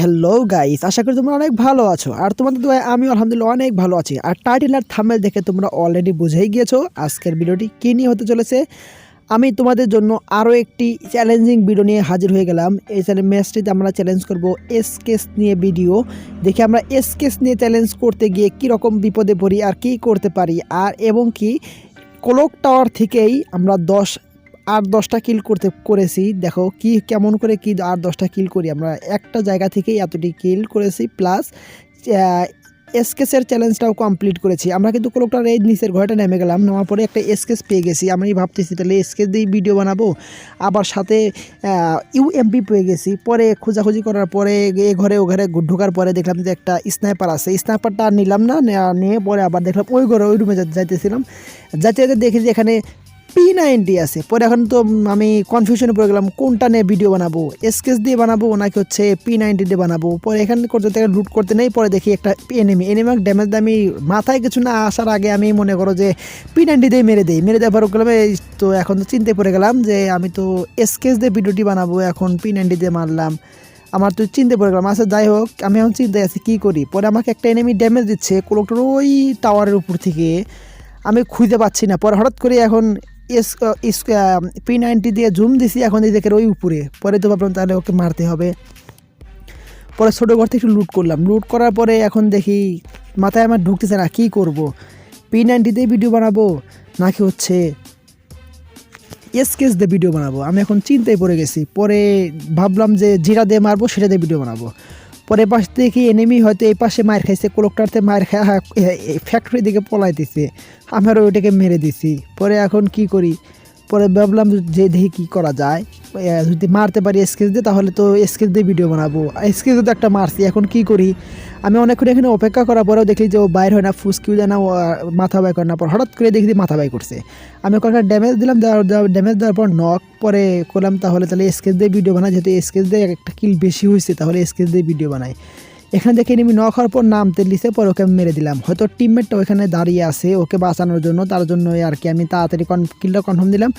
Hello guys, আশা করি তোমরা অনেক ভালো আছো। আর তোমাদের দোয়ায় আমি আলহামদুলিল্লাহ অনেক ভালো আছি। আর টাইটেল আর থাম্বনেল দেখে তোমরা অলরেডি বুঝেই গিয়েছো আজকের ভিডিওটি কী নিয়ে হতে চলেছে। আমি তোমাদের জন্য আরও একটি চ্যালেঞ্জিং ভিডিও নিয়ে হাজির হয়ে গেলাম। এই ম্যাচটিতে আমরা চ্যালেঞ্জ করব এসকেস নিয়ে ভিডিও দেখে আমরা এসকেস নিয়ে চ্যালেঞ্জ করতে গিয়ে কীরকম বিপদে পড়ি আর কী করতে পারি, আর এবং কি ক্লক টাওয়ার থেকেই আমরা 8-10টা কিল করেছি। দেখো কি কেমন করে কি 8-10টা কিল করি, আমরা একটা জায়গা থেকেই এতটি কিল করেছি, প্লাস এসকেসের চ্যালেঞ্জটাও কমপ্লিট করেছি। আমরা কিন্তু ক্লকটার এই নিচের ঘরটা নেমে গেলাম, নামার পরে একটা এসকেস পেয়ে গেছি। আমি ভাবতেছি তাহলে এসকেস দিয়েই ভিডিও বানাবো, আবার সাথে ইউএমপি পেয়ে গেছি। পরে খোঁজাখুঁজি করার পরে এ ঘরে ও ঘরে ঢোকার পরে দেখলাম যে একটা স্নাইপার আছে, স্নাইপারটা আর নিলাম না, নিয়ে পরে আবার দেখলাম ওই ঘরে ওই রুমে যাইতেছিলাম, যাতে দেখি যে এখানে P90 আছে। পরে এখন তো আমি কনফিউশনে পড়ে গেলাম কোনটা নিয়ে ভিডিও বানাবো, এসকেস দিয়ে বানাবো নাকি হচ্ছে P90 দিয়ে বানাবো। পরে এখানে করতে থেকে লুট করতে নেই, পরে দেখি একটা এনিমি ড্যামেজ দিয়ে আমি মাথায় কিছু না আসার আগে আমি মনে করো যে P90 দিয়ে মেরে দেওয়ার পর গেলাম। তো এখন তো চিন্তায় পড়ে গেলাম যে আমি তো এসকেস দিয়ে ভিডিওটি বানাবো, এখন P90 দিয়ে মারলাম, আমার তো চিনতে পড়ে গেলাম। আচ্ছা যাই হোক, আমি এখন চিন্তায় আছি কী করি। পরে আমাকে একটা এনিমি ড্যামেজ দিচ্ছে ক্লকটার ওই টাওয়ারের উপর থেকে, আমি খুঁজে পাচ্ছি না। পরে হঠাৎ করে এখন P90 দিয়ে জুম দিছি, এখন এই দেখে ওই উপরে। পরে তো ভাবলাম তাহলে ওকে মারতে হবে। পরে ছোটো ঘর থেকে একটু লুট করলাম, লুট করার পরে এখন দেখি মাথায় আমার ঢুকতেছে না কী করব, P90 দিয়ে ভিডিও বানাবো নাকি হচ্ছে এসকেস দিয়ে ভিডিও বানাবো। আমি এখন চিন্তায় পড়ে গেছি। পরে ভাবলাম যে যেটা দিয়ে মারবো সেটা দিয়ে ভিডিও বানাবো। পরে পাশ থেকে এনিমি হয়তো এই পাশে মার খাইছে, ক্লকটাতে মার খায় ফ্যাক্টরি দিকে পলাইতেছে, আমারও ওইটাকে মেরে দিছি। পরে এখন কি করি, পরে ভাবলাম যে দেখি কী করা যায়, যদি মারতে পারি স্কেচ দিয়ে তাহলে তো স্কেচ দিয়ে ভিডিও বানাবো। স্কেচ তো একটা মারছি, এখন কি করি। আমি অনেকক্ষণ এখানে অপেক্ষা করার পরেও দেখি যে ও বাইর হয় না, ফুসকিউ যায় না, ও মাথা বাই করে না। পর হঠাৎ করে দেখি মাথা বাই করছে, আমি কয়েকটা ড্যামেজ দিলাম, ড্যামেজ দেওয়ার পর নক। পরে করলাম তাহলে স্কেচ দিয়ে ভিডিও বানাই, যেহেতু স্কেচ দিয়ে একটা কিল বেশি হয়েছে তাহলে স্কেচ দিয়ে ভিডিও বানাই। এখানে দেখে এনিমি নক হওয়ার পর নামতে লিখে, পরে ওকে আমি মেরে দিলাম। হয়তো টিমমেটটা ওখানে দাঁড়িয়ে আছে ওকে বাঁচানোর জন্য, তার জন্য আর কি আমি তাড়াতাড়ি কিলটা কনফার্ম দিলাম।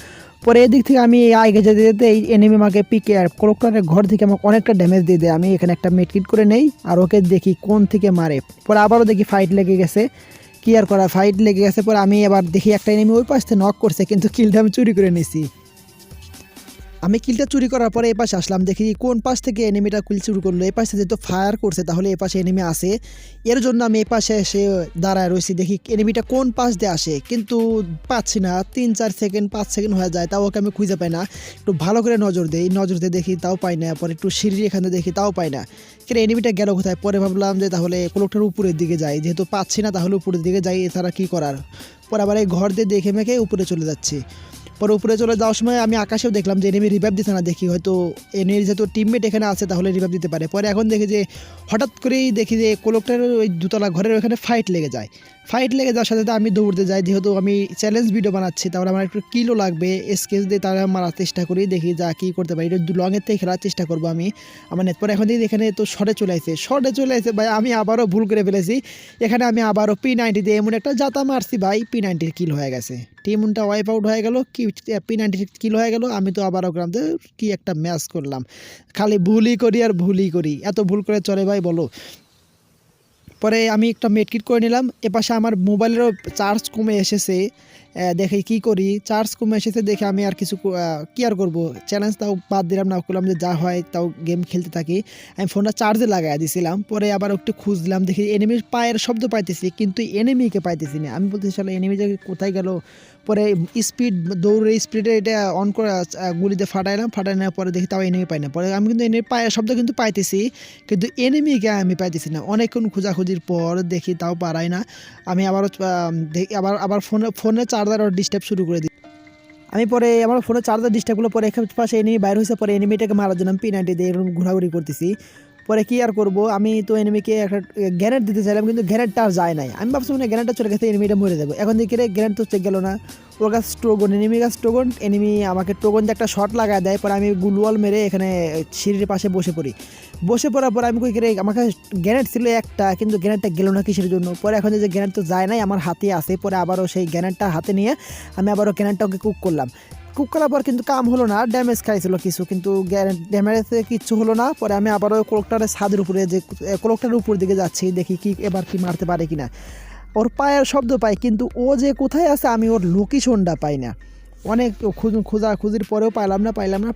পরে এদিক থেকে আমি আগে যেতে যেতে এই এনিমি আমাকে পিকে আর ক্লকটারের ঘর থেকে আমাকে অনেকটা ড্যামেজ দিয়ে দেয়। আমি এখানে একটা মেডকিট করে নেই আর ওকে দেখি কোন থেকে মারে। পরে আবারও দেখি ফাইট লেগে গেছে, কি আর করা, ফাইট লেগে গেছে। পরে আমি এবার দেখি একটা এনিমি ওই পাশ থেকে নক করছে, কিন্তু কিলটা আমি চুরি করে নিছি। আমি কিলটা চুরি করার পরে এই পাশে আসলাম, দেখি কোন পাশ থেকে এনিমিটা কিল চুরি করলো। এই পাশে যেহেতু ফায়ার করছে তাহলে এই পাশে এনিমি আসে, এর জন্য আমি এই পাশে এসে দাঁড়ায় রয়েছি, দেখি এনিমিটা কোন পাশ দিয়ে আসে, কিন্তু পাচ্ছি না। 3-4 সেকেন্ড 5 সেকেন্ড হয়ে যায়, তাও ওকে আমি খুঁজে পাই না। একটু ভালো করে নজর দিয়ে দেখি, তাও পাই না। পরে একটু সিঁড়ি এখানে দেখি, তাও পাই না। কিন্তু এনিমিটা গেল কোথায়। পরে ভাবলাম যে তাহলে ক্লকটার উপরের দিকে যাই, যেহেতু পাচ্ছি না তাহলে উপরের দিকে যাই, এছাড়া কী করার। পরে আবার এই ঘর দিয়ে দেখে মেখে উপরে চলে যাচ্ছি। পরে উপরে চলে যাওয়ার সময় আমি আকাশেও দেখলাম যে এনিমি রিভাইভ দিতে না, দেখি হয়তো এনিমির যেহেতু টিমমেট এখানে আছে তাহলে রিভাইভ দিতে পারে। পরে এখন দেখি যে হঠাৎ করেই দেখি যে ক্লকটার ওই দুতলা ঘরের ওখানে ফাইট লেগে যায়। ফাইট লেগে যাওয়ার সাথে আমি দৌড়তে যাই, যেহেতু আমি চ্যালেঞ্জ ভিডিও বানাচ্ছি তাহলে আমার একটু কিলও লাগবে, স্কেচ দিয়ে তারা মারার চেষ্টা করি, দেখি যা কী করতে পারি। এটা লংয়ের থেকে খেলার চেষ্টা করবো আমি আমার নেট। পরে এখন দেখি এখানে তো শর্টে চলে আসে ভাই, আমি আবারও ভুল করে ফেলেছি। এখানে আমি আবারও P90 দিয়ে এমন একটা জাতা মারছি ভাই, P90 কিল হয়ে গেছে, টিমটা ওয়াইপ আউট হয়ে গেল, কি P90 কিল হয়ে গেল। আমি তো আবারও গ্রাম কি একটা ম্যাচ করলাম, খালি ভুলই করি আর ভুলই করি, এত ভুল করে চলে ভাই বলো। পরে আমি একটা মেডকিট করে নিলাম। এপাশে আমার মোবাইলেরও চার্জ কমে এসেছে, দেখি কি করি, চার্জ কমে এসেছে দেখে আমি আর কিছু কি আর করবো, চ্যালেঞ্জ তাও বাদ দিলাম না, করলাম যে যা হয় তাও গেম খেলতে থাকি। আমি ফোনটা চার্জে লাগাই দিয়েছিলাম। পরে আবার একটু খুঁজলাম, দেখি এনিমির পায়ের শব্দ পাইতেছি কিন্তু এনিমিকে পাইতেছি না। আমি বলতেছি আসলে এনিমি যে কোথায় গেল। পরে দৌড়ে স্পিডে এটা অন করে গুলিতে ফাটাই নেওয়ার পরে দেখি তাও এনিমি পাই না। পরে আমি কিন্তু এনিমির পায়ের শব্দ কিন্তু পাইতেছি, কিন্তু এনিমিকে আমি পাইতেছি না। অনেকক্ষণ খোঁজাখুঁজির পর দেখি তাও পারাই না। আমি আবারও আবার ফোনে চার্জার ডিস্টার্ব শুরু করে দিই। আমি পরে আমার ফোনে চার্জার ডিস্টার্বগুলো, পরে এক পাশে এনিমি বাইর হয়েছে, পরে এনিমিটাকে মারার জন্য P90 দিয়ে এরকম ঘোরাঘুরি করতেছি। পরে কি আর করবো, আমি তো এনিমিকে একটা গ্রেনেড দিতে চাইলাম, কিন্তু গ্রেনেডটা আর যায় নাই। আমি ভাবছি মানে গ্রেনেডটা চলে গেছে, এনিমিটা মরে যাবো। এখন দেখি গ্রেনেড তো চেক গেল না, ওর কাছে স্টোগন, এনিমি কাছে স্টোগন, এনিমি আমাকে টোগন দিয়ে একটা শট লাগায় দেয়। পরে আমি গুলওয়াল মেরে এখানে সিঁড়ির পাশে বসে পড়ার পর আমি কই করে আমার কাছে গ্রেনেড ছিল একটা, কিন্তু গ্রেনেডটা গেল না কিসের জন্য। পরে এখন যে গ্রেনেড তো যায় নাই, আমার হাতে আছে। পরে আবারও সেই গ্রেনেডটা হাতে নিয়ে আমি আবারও গ্রেনেডটাকে কুক করলাম। কুক করার পর কিন্তু কাম হলো না, ড্যামেজ খাইছিল কিছু, কিন্তু ড্যামেজে কিচ্ছু হলো না। পরে আমি আবারও ক্লকটারের ছাদের উপরে যে ক্লকটারের উপর দিকে যাচ্ছি, দেখি কি এবার কি মারতে পারে কিনা। ওর পায়ের শব্দ পাই, কিন্তু ও যে কোথায় আছে আমি ওর লোকেশনটা পাই না। অনেক খোঁজাখুঁজির পরেও পাইলাম না।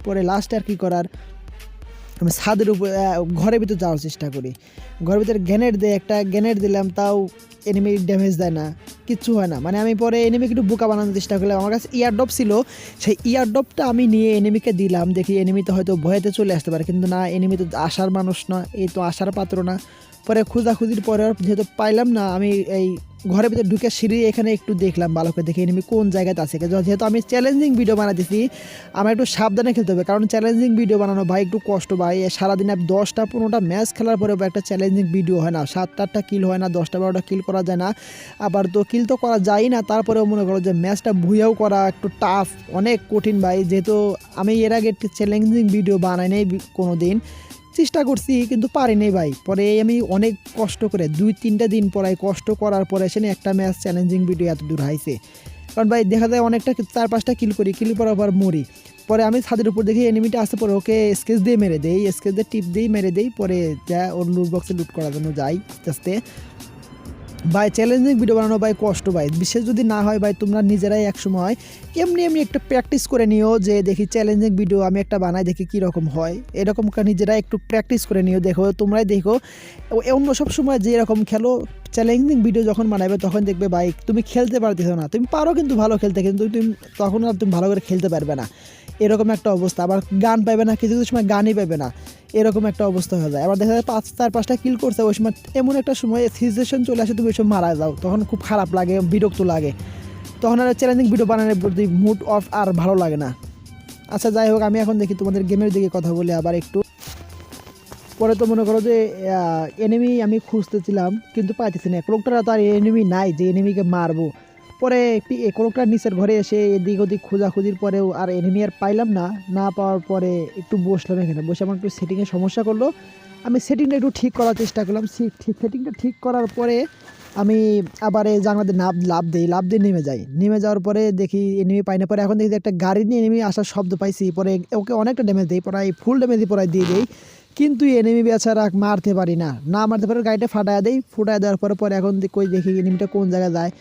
পরে লাস্টে আর কি করার, আমি ছাদের উপর ঘরের ভিতর যাওয়ার চেষ্টা করি। ঘরের ভিতরে একটা গ্রেনেড দিলাম, তাও এনিমি ড্যামেজ দেয় না, কিচ্ছু হয় না। মানে আমি পরে এনিমিকে একটু বোকা বানানোর চেষ্টা করলাম। আমার কাছে ইয়ারড্রপ ছিল, সেই ইয়ারড্রপটা আমি নিয়ে এনিমিকে দিলাম, দেখি এনিমি তো হয়তো ভয়েতে চলে আসতে পারে, কিন্তু না, এনিমি তো আসার মানুষ না, এই তো আসার পাত্র না। পরে খোঁজাখুঁজির পরে যেহেতু পাইলাম না, আমি এই ঘরের ভিতরে ঢুকে সিঁড়ি এখানে একটু দেখলাম, ভালো করে দেখি এনিমি কোন জায়গাতে আছে। যেহেতু আমি চ্যালেঞ্জিং ভিডিও বানাতেছি, আমার একটু সাবধানে খেলতে হবে, কারণ চ্যালেঞ্জিং ভিডিও বানানো ভাই একটু কষ্ট ভাই। সারাদিন 10টা-15টা ম্যাচ খেলার পরে একটা চ্যালেঞ্জিং ভিডিও হয় না, 7-8টা কিল হয় না, 10টা-12টা কিল করা যায় না। আবার তো কিল তো করা যায় না, তারপরেও মনে করো যে ম্যাচটা ভুইয়াও করা একটু টাফ, অনেক কঠিন ভাই। যেহেতু আমি এর আগে একটি চ্যালেঞ্জিং ভিডিও বানাই নাই কোনো দিন, চেষ্টা করছি কিন্তু পারিনি ভাই। পরে আমি অনেক কষ্ট করে 2-3টা দিন পরে কষ্ট করার পরে এসে একটা ম্যাচ চ্যালেঞ্জিং ভিডিও এত দূর হাইছে। কারণ ভাই দেখা যায় অনেকটা 4-5টা কিল করার পর মরি। পরে আমি ছাদের উপর দেখি এনিমিটা আসতে, পরে ওকে স্কেচ দিয়ে মেরে দেই, স্কেচ দিয়ে টিপ দিয়ে মেরে দেই। পরে যা ওর লুট বক্সে লুট করার জন্য যাই আস্তে আস্তে। ভাই চ্যালেঞ্জিং ভিডিও বানানো ভাই কষ্ট ভাই, বিশেষ যদি না হয় ভাই, তোমরা নিজেরাই একসময় এমনি একটা প্র্যাকটিস করে নিও, যে দেখি চ্যালেঞ্জিং ভিডিও আমি একটা বানাই দেখি কীরকম হয়, এরকম নিজেরাই একটু প্র্যাকটিস করে নিও। দেখো তোমরাই দেখো, অন্য সব সময় যে এরকম খেলো, চ্যালেঞ্জিং ভিডিও যখন বানাবে তখন দেখবে ভাই তুমি খেলতে পারতেছো না। তুমি পারো কিন্তু ভালো খেলতে, কিন্তু তুমি তখন আর তুমি ভালো করে খেলতে পারবে না, এরকম একটা অবস্থা। আবার গান পাবে না, কিছু কিছু সময় গানই পাবে না, এরকম একটা অবস্থা হয়ে যায়। আবার দেখা যায় 4-5টা কিল করছে, ওই সময় এমন একটা সময় সিচুয়েশন চলে আসে, তুমি ওই সময় মারা যাও, তখন খুব খারাপ লাগে, বিরক্ত লাগে, তখন আর চ্যালেঞ্জিং ভিডিও বানানোর প্রতি মুড অফ আর ভালো লাগে না। আচ্ছা যাই হোক, আমি এখন দেখি তোমাদের গেমের দিকে কথা বলি আবার একটু। পরে তো মনে করো যে এনিমি আমি খুঁজতেছিলাম কিন্তু পাইতেছি না, ক্লোকটার তো আর এনিমি নাই যে এনিমিকে মারবো। পরে ক্লোকটার নিচের ঘরে এসে এদিক ওদিক খোঁজাখুঁজির পরেও আর এনিমি আর পাইলাম না পাওয়ার পরে একটু বসলাম, এখানে বসে আমার একটু সেটিংয়ের সমস্যা করলো। আমি সেটিংটা একটু ঠিক করার চেষ্টা করলাম, সেটিংটা ঠিক করার পরে আমি আবার এই জানলাতে লাভ দিয়ে নেমে যাওয়ার পরে দেখি এনিমি পাই না। পরে এখন দেখি একটা গাড়ি নিয়ে এনিমি আসার শব্দ পাইছি, পরে ওকে অনেকটা ড্যামেজ দিই, পরে ফুল ড্যামেজ দিয়ে দিই, কিন্তু এনিমি বেচারা মারতে পারি না মারতে পারে, গাড়িটা ফাটায় দেওয়ার পরে এখন দেখি এনিমিটা কোন জায়গায় যায়।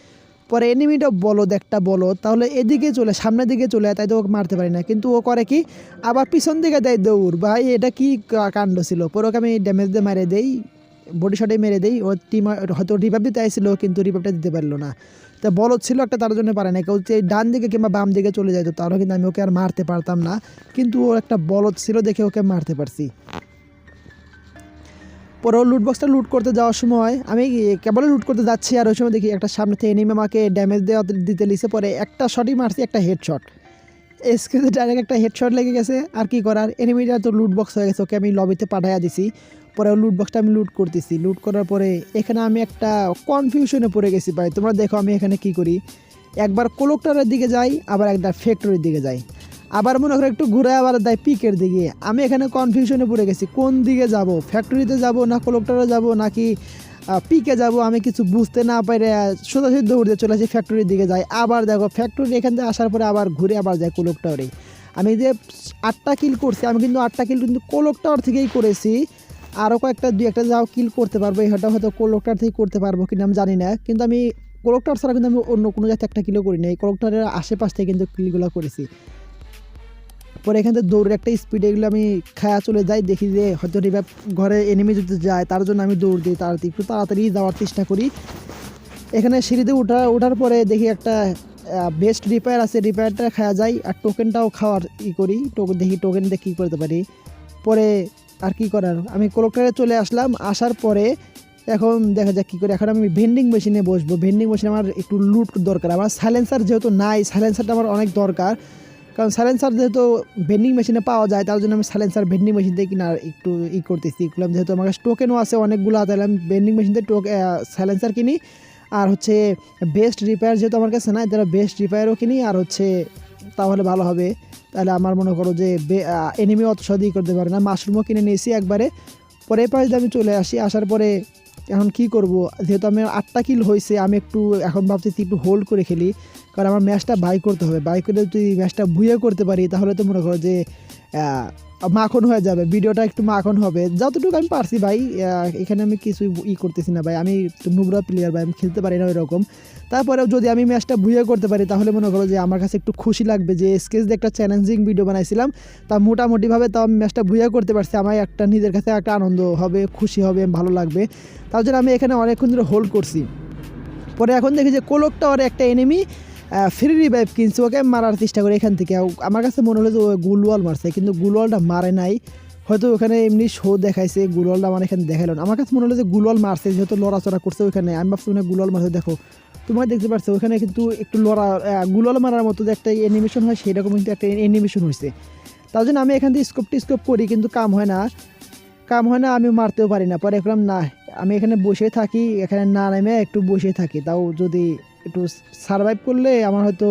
পরে এনিমিটা একটা বলদ, তাহলে এদিকে সামনের দিকে চলে তাই তো ওকে মারতে পারি না, কিন্তু ও করে কি আবার পিছন দিকে দেয় দৌড়। ভাই এটা কি কাণ্ড ছিল। পরে ওকে আমি ড্যামেজ দিয়ে মেরে দেই, বডি শটে মেরে দেই। ওর টিম হয়তো রিভাইভ দিতে আসছিল, কিন্তু রিভাইভটা দিতে পারলো না। তা বলদ ছিল একটা, তার জন্য পারে না, কেউ ডান দিকে কিংবা বাম দিকে চলে যেত, তাহলে কিন্তু আমি ওকে আর মারতে পারতাম না, কিন্তু ও একটা বলদ ছিল দেখে ওকে মারতে পারছি। পরে ওর লুটবক্সটা লুট করতে যাওয়ার সময় আমি কেবল লুট করতে যাচ্ছি, আর ওই সময় দেখি একটা সামনে থেকে এনিমি আমাকে ড্যামেজ দিতে লিছে। পরে একটা শটই মারছি, একটা হেডশট, স্ক্রিনে ডাইরেক্ট একটা হেডশট লেগে গেছে। আর কি করার, এনিমিটা তো লুটবক্স হয়ে গেছে, ওকে আমি লবিতে পাঠাইয়া দিছি। পরে ওর লুটবক্সটা আমি লুট করতেছি, লুট করার পরে এখানে আমি একটা কনফিউশনে পড়ে গেছি ভাই। তোমরা দেখো আমি এখানে কি করি, একবার কোলেক্টরের দিকে যাই, আবার একবার ফ্যাক্টরির দিকে যাই, আবার মনে করো একটু ঘুরে আবার দেয় পিকের দিকে। আমি এখানে কনফিউশনে পড়ে গেছি, কোন দিকে যাব, ফ্যাক্টরিতে যাব না কোলেক্টরে যাব নাকি পিকে যাব, আমি কিছু বুঝতে না পারে সোজাসুজি দৌড় দিয়ে চলে আসি ফ্যাক্টরির দিকে যাই। আবার দেখো ফ্যাক্টরি এখান থেকে আসার পরে আবার ঘুরে আবার যাই কোলেক্টরে। আমি যে 8টা কিল করছি, আমি কিন্তু 8টা কিল কিন্তু কোলেক্টর থেকেই করেছি। আরও দুই একটা যাও কিল করতে পারবো, এটা হয়তো কোলেক্টর থেকে করতে পারবো কিনা আমি জানি না, কিন্তু আমি কোলেক্টর ছাড়া কিন্তু আমি অন্য কোনো জায়গায় একটা কিলও করি না, এই কোলেক্টরের আশেপাশ থেকে কিন্তু কিলগুলো করেছি। পরে এখান থেকে দৌড়ের একটা স্পিড এগুলো আমি খায়া চলে যাই, দেখি যে হয়তো রিভাইভ ঘরে এনিমি যদি যায়, তার জন্য আমি দৌড় দিই, একটু তাড়াতাড়ি যাওয়ার চেষ্টা করি। এখানে সিঁড়িতে ওঠার পরে দেখি একটা বেস্ট রিপেয়ার আছে, রিপেয়ারটা খাওয়া যায়, আর টোকেনটাও খাওয়ার করি, দেখি টোকেন দিয়ে কী করতে পারি। পরে আর কি করার, আমি কোলেক্টরে চলে আসলাম, আসার পরে এখন দেখা যাক কী করে। এখন আমি ভেন্ডিং মেশিনে বসবো, ভেন্ডিং মেশিনে আমার একটু লুট দরকার, আমার সাইলেন্সার যেহেতু নাই, সাইলেন্সারটা আমার অনেক দরকার, কারণ সাইলেন্সার যেহেতু ভেন্ডিং মেশিনে পাওয়া যায়, তার জন্য আমি সাইলেন্সার ভেন্ডিং মেশিন থেকে কিনা একটু করতেছি করলাম। যেহেতু আমার কাছে টোকেনও আছে অনেকগুলো, তাহলে আমি ভেন্ডিং মেশিন থেকে সাইলেন্সার কিনি, আর হচ্ছে বেস্ট রিপেয়ার যেহেতু আমার কাছে নাই, তাহলে বেস্ট রিপেয়ারও কিনি, আর হচ্ছে তাহলে ভালো হবে। তাহলে আমার মনে করো যে এনিমি অত সহজেই করতে পারে না। মাশরুমও কিনে নিয়েছি একবারে। পরে এই পাশে আমি চলে আসি, আসার পরে এখন কি করব, যেহেতু আমি 8টা কিল হয়েছে, আমি একটু এখন ভাবছি একটু হোল্ড করে খেলি, কারণ আমার ম্যাচটা বাই করতে হবে। বাই করে যদি ম্যাচটা বুয়ে করতে পারি তাহলে তো মনে করো যে মাখন হয়ে যাবে, ভিডিওটা একটু মাখন হবে। যতটুকু আমি পারছি ভাই, এখানে আমি কিছু করতেছি না ভাই, আমি নুবরা প্লেয়ার ভাই, আমি খেলতে পারি না ওইরকম। তারপরেও যদি আমি ম্যাচটা বুয়ে করতে পারি তাহলে মনে করো যে আমার কাছে একটু খুশি লাগবে, যে স্কেচ দিয়ে একটা চ্যালেঞ্জিং ভিডিও বানাইছিলাম, তা মোটামুটিভাবে তাও আমি ম্যাচটা বুয়ে করতে পারছি, আমার একটা নিজের কাছে একটা আনন্দ হবে, খুশি হবে, ভালো লাগবে। তার জন্য আমি এখানে অনেকক্ষণ ধরে হোল্ড করছি। পরে এখন দেখি যে কোলক টাওয়ারে একটা এনিমি ফ্রি রিভাইভ কিনছে, ওকে মারার চেষ্টা করে এখান থেকে। আমার কাছে মনে হলো যে ও গুলওয়াল মারছে, কিন্তু গুলওয়ালটা মারে নাই, হয়তো ওখানে এমনি শো দেখাইছে, গুলওয়ালটা আমার এখানে দেখাইল না। আমার কাছে মনে হলো যে গুলওয়াল মারছে, যেহেতু লড়াচড়া করছে ওইখানে, আমি ভাবছি ওখানে গুলওয়াল মারছে। দেখো তোমরা দেখতে পাচ্ছ ওখানে কিন্তু একটু গুলওয়াল মারার মতো যে একটা অ্যানিমেশন হয়, সেরকম কিন্তু একটা অ্যানিমেশন হয়েছে। তার জন্য আমি এখান থেকে স্কোপ করি, কিন্তু কাম হয় না, আমি মারতেও পারি না। পরে এখন না, আমি এখানে বসে থাকি, এখানে না নেমে একটু বসে থাকি, তাও যদি একটু সারভাইভ করলে আমার হয়তো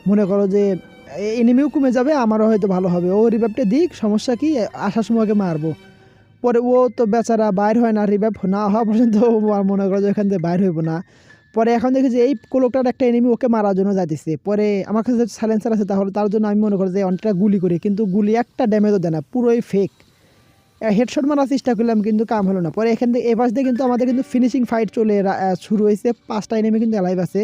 মনে করো যে এনিমিও কমে যাবে, আমারও হয়তো ভালো হবে। ও রিভাইভটা দিক, সমস্যা কি, আসার সময় ওকে মারবো। পরে ও তো বেচারা বাইর হয় না, রিভাইভ না হওয়া পর্যন্ত মনে করো যে এখান থেকে বাইর হইব না। পরে এখন দেখি যে এই কোলকটার একটা এনিমি ওকে মারার জন্য যাইতেছে। পরে আমার কাছে সাইলেন্সার আছে, তাহলে তার জন্য আমি মনে করি যে অনেকটা গুলি করি, কিন্তু গুলি একটা ড্যামেজও দেয় না, পুরোই ফেক। হেডশট মারার চেষ্টা করলাম, কিন্তু কাম হলো না। পরে এখান থেকে এপাশ দিয়ে কিন্তু আমাদের কিন্তু ফিনিশিং ফাইট শুরু হয়েছে। 5টা এনিমি কিন্তু অ্যালাইভ আছে,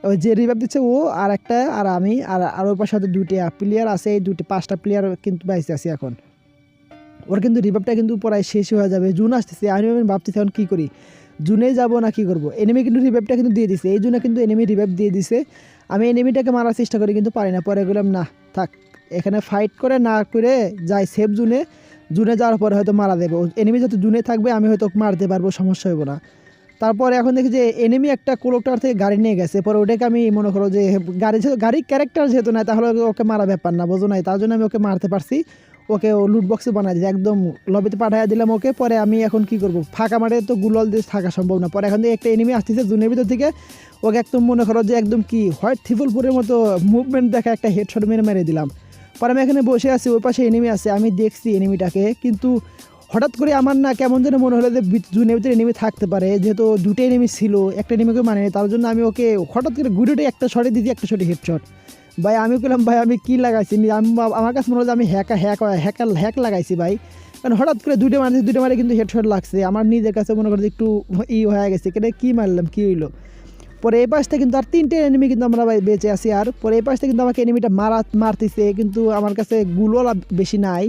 ওই যে রিভাইভ দিচ্ছে ও, আর একটা, আর আমি, আর ওই পাশে হয়তো 2টা প্লেয়ার আছে। এই 5টা প্লেয়ার কিন্তু বাইসে আছি এখন। ওর কিন্তু রিভাইভটা কিন্তু প্রায় শেষ হয়ে যাবে, জুন আসতেছে। আমি ভাবতেছি এখন কী করি, জুনে যাব না কি করব। এনিমি কিন্তু রিভাইভটা কিন্তু দিয়ে দিছে, এই জন্য কিন্তু এনিমি রিভাইভ দিয়ে দিছে। আমি এনিমিটাকে মারার চেষ্টা করি, কিন্তু পারি না। পরে গেলাম না থাক, এখানে ফাইট করে না করে যাই সেফ জুনে যাওয়ার পরে হয়তো মারা দেবো। এনিমি যত জুনে থাকবে আমি হয়তো মারতে পারবো, সমস্যা হইব না। তারপরে এখন দেখি যে এনিমি একটা কোলকটার থেকে গাড়ি নিয়ে গেছে। পরে ওটাকে আমি মনে করো যে গাড়ির ক্যারেক্টার যেহেতু নাই, তাহলে ওকে মারা ব্যাপার না, বোঝো নাই, তার জন্য আমি ওকে মারতে পারছি। ওকে ও লুট বক্সে বানাই দিই, একদম লবিতে পাঠিয়ে দিলাম ওকে। পরে আমি এখন কি করব, ফাঁকা মাঠে তো গুলাল দিয়ে থাকা সম্ভব না। পরে এখন থেকে একটা এনিমি আসতেছে জুনের ভিতর থেকে, ওকে একদম মনে করো যে একদম কি হোয়াইট থিফলপুরের মতো মুভমেন্ট দেখা একটা হেডশট মেরে দিলাম। পরে আমি এখানে বসে আছি, ওই পাশে এনিমি আছে, আমি দেখছি এনিমিটাকে, কিন্তু হঠাৎ করে আমার না কেমন যেন মনে হলো যে জুনের ভিতরে এনিমি থাকতে পারে, যেহেতু 2টা এনিমি ছিল, একটা এনিমিকে মানে, তার জন্য আমি ওকে হঠাৎ করে ঘুরে একটা শটে দিয়েছি, একটা শটে হেডশট। ভাই আমি বললাম ভাই আমি কী লাগাইছি, আমার কাছে মনে হলো আমি হ্যাক লাগাইছি ভাই, কারণ হঠাৎ করে 2টা মারে কিন্তু হেডশট লাগছে। আমার নিজের কাছে মনে করছে একটু হয়ে গেছে, কেটে কী মারলাম, কী হইলো। পরে এই পাশটা কিন্তু আর 3টে এনিমি কিন্তু আমরা ভাই বেঁচে আছি। আর পরে এই পাশটা কিন্তু আমাকে এনিমিটা মারতেছে, কিন্তু আমার কাছে গুলোলা বেশি নাই।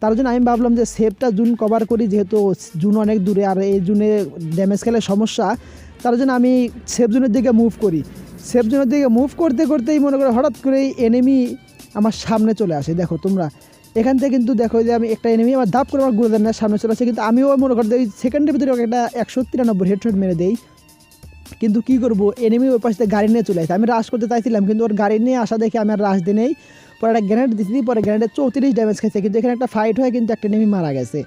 তার জন্য আমি ভাবলাম যে সেফটা জুন কভার করি, যেহেতু জুন অনেক দূরে, আর এই জুনে ড্যামেজ খেলে সমস্যা। তার জন্য আমি সেফ জোনের দিকে মুভ করি। সেফ জোনের দিকে মুভ করতেই মনে করে হঠাৎ করেই এনিমি আমার সামনে চলে আসে। দেখো তোমরা এখান থেকে কিন্তু দেখো যে আমি একটা এনিমি আমার দাপ করে আমার গুলো দেন না, সামনে চলে আসে, কিন্তু আমিও মনে করতে ওই সেকেন্ডের ভিতরে ওকে একটা 193 হেডশট মেরে দেই। কিন্তু কী করবো, এনিমি ওই পাশে গাড়ি নিয়ে চলে আসে। আমি রাশ করতে চাইছিলাম, কিন্তু ওর গাড়ি নিয়ে আসা দেখে আমি আর রাশ দিয়ে নেই। পরে একটা গ্রেনেড দিচ্ছি, পরে গ্রেনেডে 34 ড্যামেজ খেয়েছে, কিন্তু এখানে একটা ফাইট হয়, কিন্তু একটা এনিমি মারা গেছে।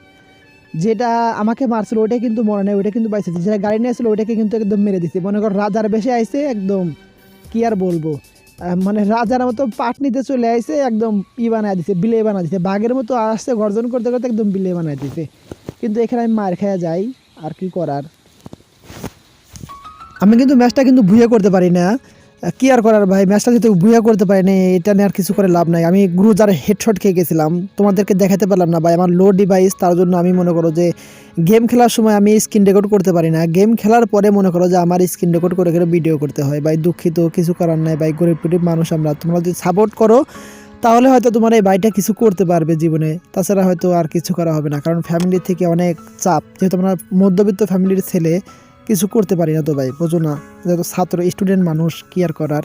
যেটা আমাকে মারছিল ওইটা কিন্তু মরে নেই, ওইটা কিন্তু বাইসেছে। যেটা গাড়ি নিয়ে আসছিল ওইটাকে কিন্তু একদম মেরে দিচ্ছে। মনে কর রাজার বেশি আইসে, একদম কি আর বলবো, মানে রাজার মতো পাট নিতে চলে আইসে, একদম বানায় দিছে, বিলে বানায় দিছে, বাঘের মতো আসছে গর্জন করতে করতে একদম বিলে বানায় দিছে। কিন্তু এখানে আমি মার খেয়ে যাই, আর কি করার। আমি কিন্তু ম্যাচটা কিন্তু ভুইয়া করতে পারি না, কি আর করার ভাই, ম্যাচটা যেহেতু ভুইয়া করতে পারি না, এটা নিয়ে আর কিছু করে লাভ নাই। আমি গ্রুজার হেডশট খেয়ে গেছিলাম, তোমাদেরকে দেখাতে পারলাম না ভাই, আমার লো ডিভাইস, তার জন্য আমি মনে করো যে গেম খেলার সময় আমি স্ক্রিন রেকর্ড করতে পারি না। গেম খেলার পরে মনে করো যে আমার স্ক্রিন রেকর্ড করে ভিডিও করতে হয় ভাই, দুঃখিত, কিছু করার নাই ভাই, গরিব মানুষ আমরা। তোমরা যদি সাপোর্ট করো তাহলে হয়তো তোমার এই ভাইটা কিছু করতে পারবে জীবনে, তাছাড়া হয়তো আর কিছু করা হবে না। কারণ ফ্যামিলি থেকে অনেক চাপ, যেহেতু আমরা মধ্যবিত্ত ফ্যামিলির ছেলে, কিছু করতে পারি না তো ভাই, বোঝো না, যেহেতু ছাত্র স্টুডেন্ট মানুষ, কি আর করার।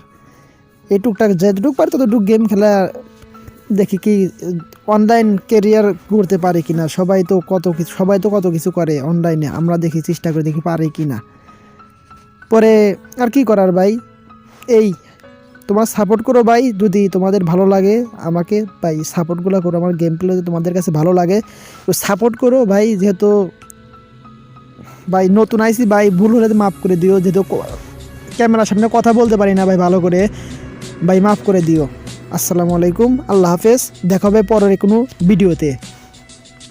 এই টুকটাক যেটুক পারি ততটুক গেম খেলা দেখি, কি অনলাইন কেরিয়ার করতে পারি কিনা। সবাই তো কত কিছু করে অনলাইনে, আমরা দেখি চেষ্টা করে দেখি পারি কিনা। পরে আর কি করার ভাই, এই তোমার সাপোর্ট করো ভাই, যদি তোমাদের ভালো লাগে আমাকে ভাই, সাপোর্টগুলো করো, আমার গেম প্লে যদি তোমাদের কাছে ভালো লাগে তো সাপোর্ট করো ভাই। যেহেতু ভাই নতুন আইসি ভাই, ভুল হলে মাফ করে দিও, যেহেতু ক্যামেরার সামনে কথা বলতে পারি না ভাই ভালো করে, ভাই মাফ করে দিও। আসসালামু আলাইকুম, আল্লাহ হাফেজ, দেখা হবে পরের কোনো ভিডিওতে।